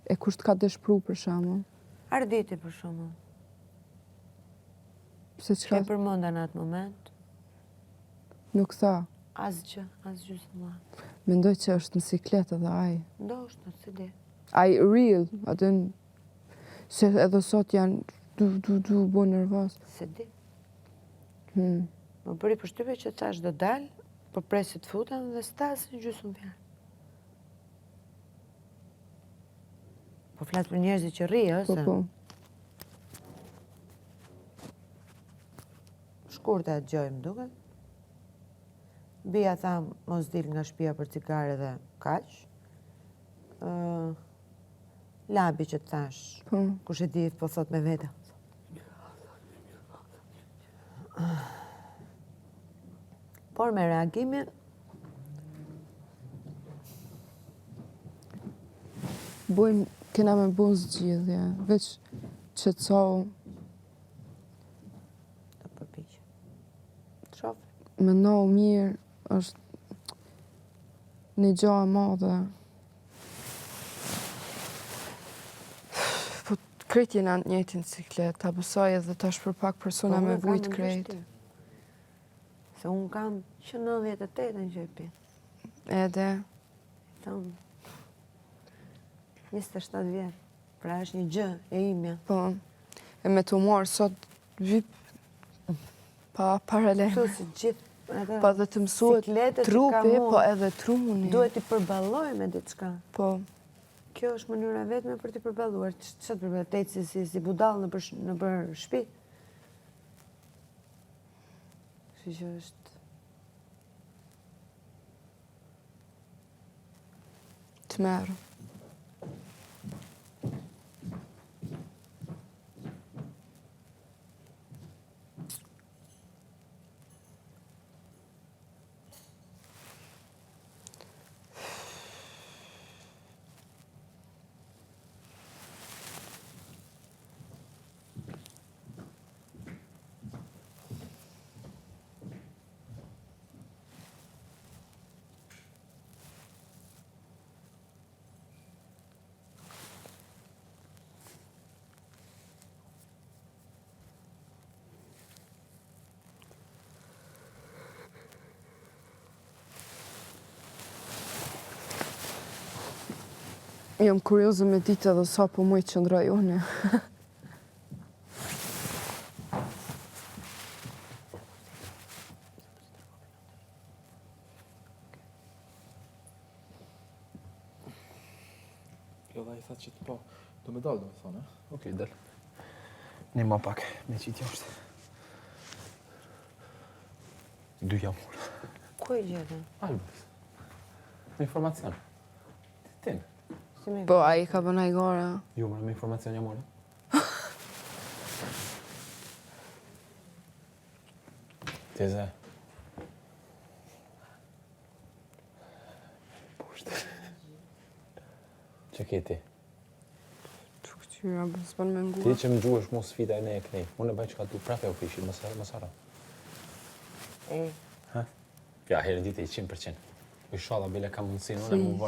E kush të ka dëshpru për shembull? Arditi për shembull. Se çka? Ke përmenda në atë moment? Nuk tha. Asgjë, asgjë s'ma. Mendoj që është në siklet edhe ai. Ndoshta, si di. Ai real, atë se edhe sot janë du bo nervoz. Se di. Hmm. Më bëri përshtypje që thash do dal, po presi të futem dhe s'tas në gjysmë fjalë. Po flas për njerëzit që rri, ose? Po. Shkurtë e dëgjoj, më duket. Bia tha mos dil nga shtëpia për cigare dhe kaq. Labi që të thash, kush e di po thot me vete. Por me reagimin, Kena me bo zgjidhje, veç qetësohu. të përpiqem. Shoh, Mendohu mirë, është një gjë e madhe. Po krejt jena në njëjtin ciklet, ta besoj edhe tash për pak persona me vujt krejt. Se unë kam që 98 në gjepi. Edhe, Tonë 27 vjetë. Pra është një gjë e imja. po, e me të marë sot vip pa paralel. Kështu si gjithë Pa dhe të mësuet sikletet që ka trupi, mu, po edhe truni. duhet t'i përballoj me diçka. Po, Kjo është mënyra vetme për t'i përballuar. Ç'a të përballoj? Teci si budall në për shtëpi. Kështu që është të merë. Jam kurioze me ditë edhe sa po muj qëndroj une. Kjo dha I tha që po, do me dalë, do me thonë, Okej, del. Një ma pak, me qitë jashtë. 2 jamur. ku e gjete? Albës. Me informacion. Tin. Si me Po, a I ka bëna I gara. Ju, me informacion jamur. Teze. Pushtë. Që ke ti? Që këtyra, s'pan me Ti ngua. që më gjuhësh mu sfida e ne e kënej. Unë e bëj që ka du prape u fishit, mësara. E, Ja, herën ditë I 100%. Inshallah, bile ka mundësin, unë e më varë